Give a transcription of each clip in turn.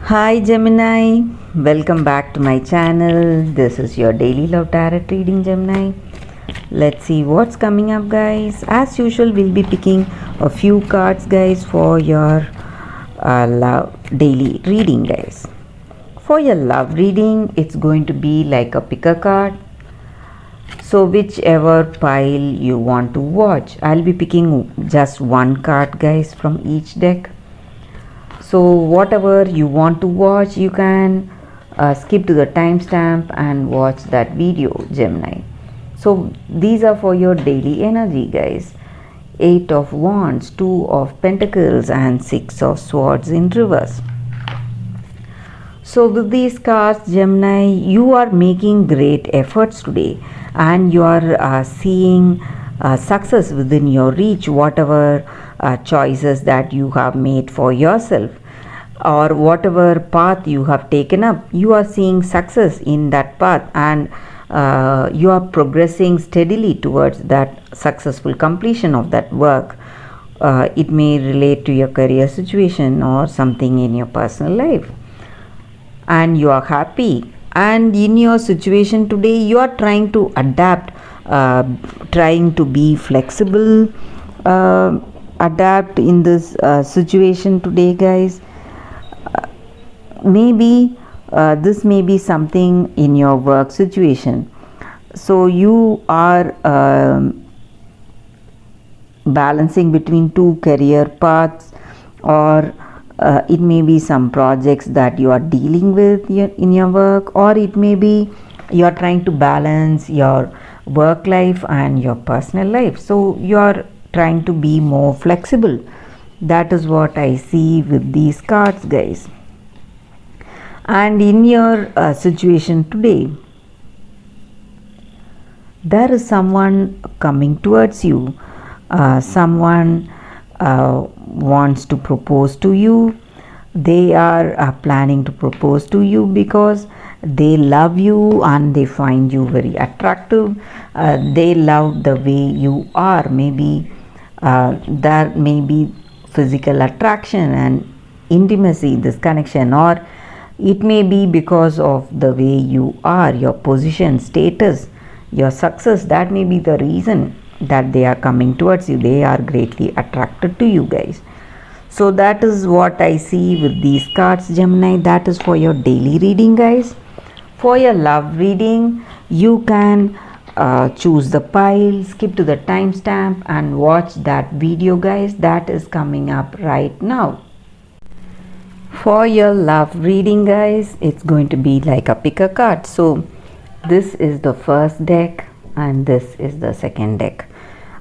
Hi Gemini, welcome back to my channel. This is your daily love tarot reading, Gemini. Let's see what's coming up, guys. As usual, we'll be picking a few cards, guys, for your love daily reading, guys. For your love reading, it's going to be like a pick a card. So whichever pile you want to watch, I'll be picking just one card, guys, from each deck. So whatever you want to watch, you can skip to the timestamp and watch that video, Gemini. So these are for your daily energy, guys. 8 of Wands, 2 of Pentacles and 6 of Swords in reverse. So with these cards, Gemini, you are making great efforts today and you are seeing success within your reach, whatever choices that you have made for yourself or whatever path you have taken up, you are seeing success in that path and you are progressing steadily towards that successful completion of that work. It may relate to your career situation or something in your personal life, and you are happy. And in your situation today, you are trying to adapt, trying to be flexible, adapt in this situation today, guys. Maybe this may be something in your work situation. So you are balancing between two career paths, or it may be some projects that you are dealing with in your work, or it may be you are trying to balance your work life and your personal life. So you are trying to be more flexible. That is what I see with these cards, guys. And in your situation today, there is someone coming towards you. Someone wants to propose to you. They are planning to propose to you because they love you and they find you very attractive. They love the way you are. Maybe there may be physical attraction and intimacy, this connection, or it may be because of the way you are, your position, status, your success. That may be the reason that they are coming towards you. They are greatly attracted to you, guys. So that is what I see with these cards, Gemini. That is for your daily reading, guys. For your love reading, you can choose the pile, skip to the timestamp and watch that video, guys. That is coming up right now. For your love reading, guys, it's going to be like a pick a card. So this is the first deck and this is the second deck.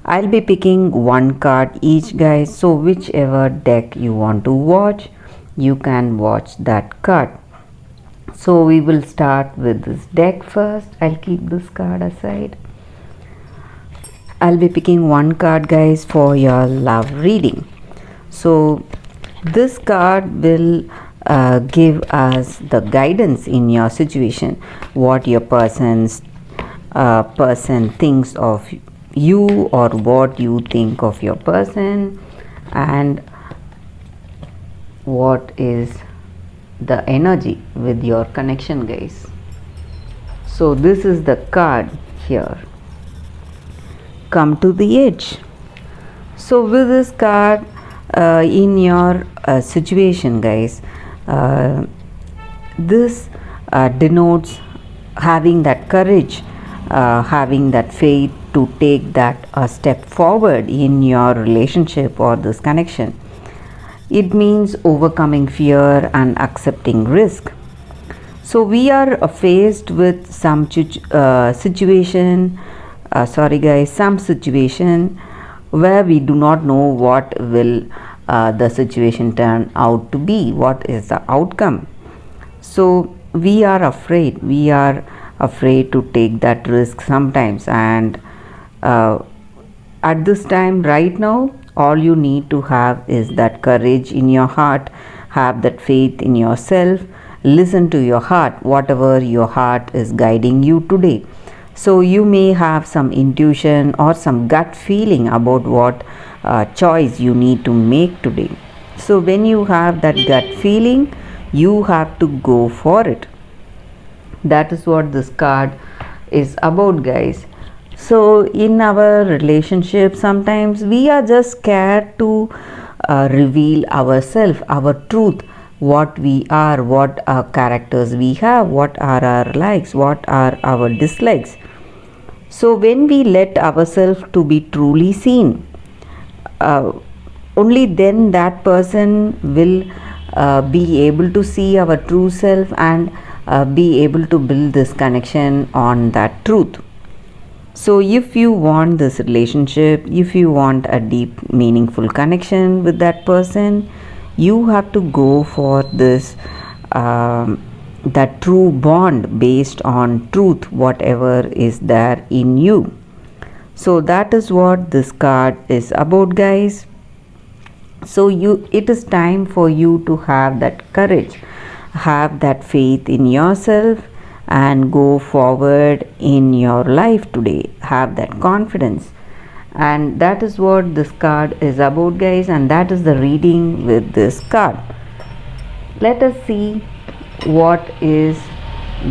I'll be picking one card each, guys. So whichever deck you want to watch, you can watch that card. So we will start with this deck first. I'll keep this card aside. I'll be picking one card, guys, for your love reading. So this card will give us the guidance in your situation, what your person thinks of you or what you think of your person, and what is the energy with your connection, guys. So this is the card here, come to the edge. So with this card, in your situation, guys, this denotes having that courage, having that faith to take that step forward in your relationship or this connection. It means overcoming fear and accepting risk. So we are faced with some situation, some situation where we do not know what will the situation turn out to be, what is the outcome. So we are afraid to take that risk sometimes, and at this time right now, all you need to have is that courage in your heart, have that faith in yourself, listen to your heart, whatever your heart is guiding you today. So you may have some intuition or some gut feeling about what choice you need to make today. So when you have that gut feeling, You have to go for it. That is what this card is about, guys. So in our relationship, sometimes we are just scared to reveal ourselves, our truth, what we are, what our characters we have, what are our likes, what are our dislikes. So when we let ourselves to be truly seen, uh, only then that person will be able to see our true self and be able to build this connection on that truth. So if you want this relationship, if you want a deep meaningful connection with that person, you have to go for this that true bond based on truth, whatever is there in you. So that is what this card is about, guys. So it is time for you to have that courage, have that faith in yourself, and go forward in your life today. Have that confidence. And that is what this card is about, guys, and that is the reading with this card. Let us see what is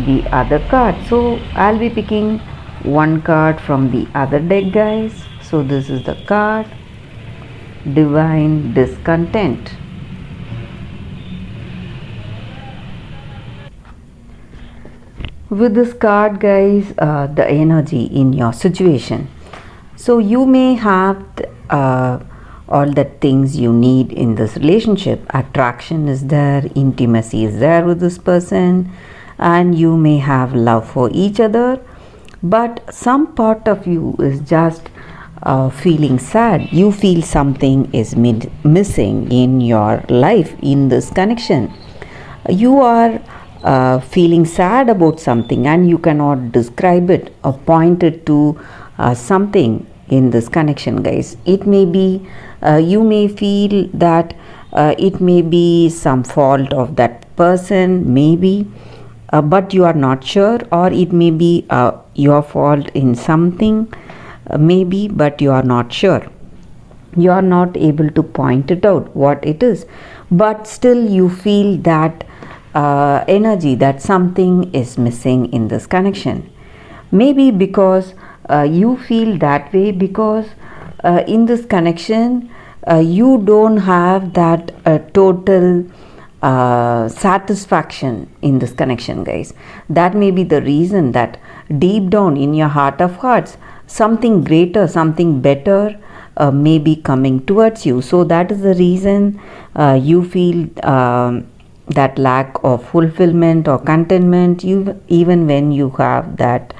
the other card. So I'll be picking one card from the other deck, guys. So this is the card, Divine Discontent. With this card, guys, the energy in your situation. So you may have all the things you need in this relationship. Attraction is there, intimacy is there with this person, and you may have love for each other, but some part of you is just feeling sad. You feel something is missing in your life in this connection. You are feeling sad about something and you cannot describe it or point it to something in this connection, guys. It may be you may feel that it may be some fault of that person, maybe, but you are not sure, or it may be your fault in something, maybe, but you are not sure. You are not able to point it out what it is, but still you feel that energy that something is missing in this connection. Maybe because you feel that way because in this connection you don't have that total satisfaction in this connection, guys. That may be the reason that deep down in your heart of hearts, something greater, something better may be coming towards you. So that is the reason you feel that lack of fulfillment or contentment, even when you have that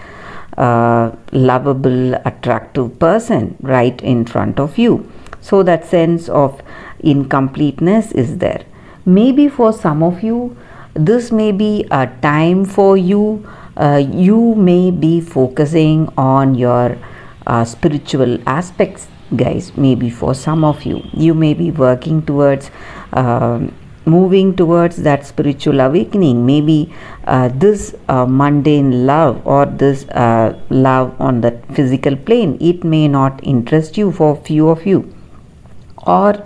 lovable, attractive person right in front of you. So that sense of incompleteness is there. Maybe for some of you, this may be a time for you. You may be focusing on your spiritual aspects, guys. Maybe for some of you, you may be working towards moving towards that spiritual awakening. Maybe this mundane love or this love on the physical plane, it may not interest you for few of you. Or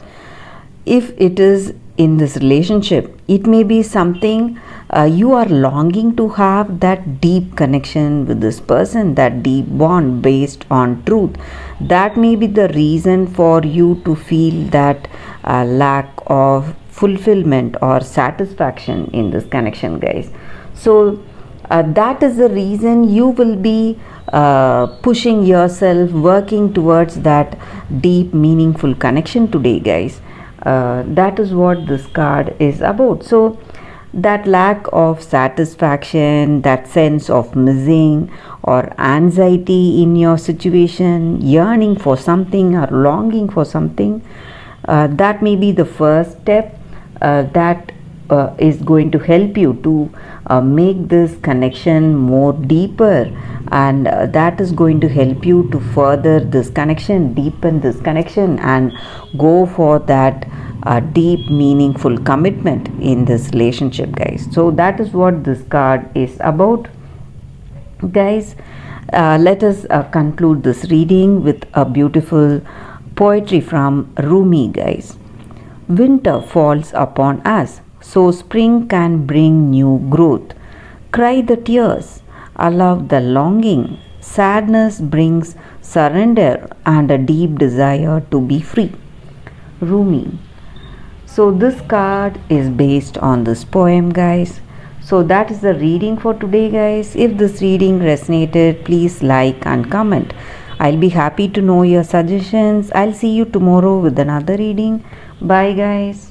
if it is in this relationship, it may be something you are longing to have that deep connection with this person, that deep bond based on truth. That may be the reason for you to feel that lack of fulfillment or satisfaction in this connection, guys. So that is the reason you will be pushing yourself, working towards that deep meaningful connection today, guys. That is what this card is about. So that lack of satisfaction, that sense of missing or anxiety in your situation, yearning for something or longing for something, that may be the first step that is going to help you to make this connection more deeper, and that is going to help you to further this connection, deepen this connection, and go for that deep meaningful commitment in this relationship, guys. So that is what this card is about, guys. Let us conclude this reading with a beautiful poetry from Rumi, guys. Winter falls upon us, so spring can bring new growth. Cry the tears, allow the longing. Sadness brings surrender and a deep desire to be free. Rumi. So, this card is based on this poem, guys. So, that is the reading for today, guys. If this reading resonated, please like and comment. I'll be happy to know your suggestions. I'll see you tomorrow with another reading. Bye, guys.